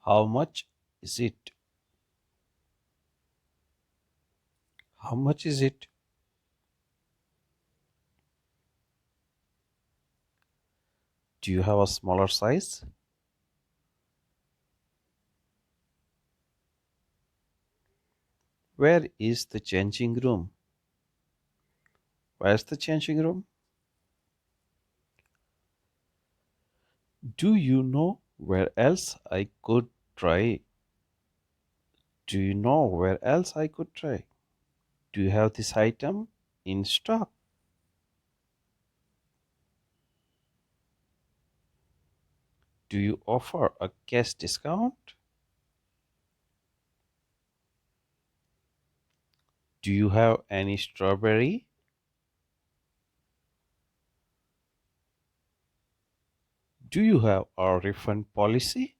How much is it? How much is it? Do you have a smaller size? Where is the changing room? Where's the changing room? Do you know where else I could try? Do you know where else I could try? Do you have this item in stock? Do you offer a cash discount? Do you have any strawberry? Do you have a refund policy?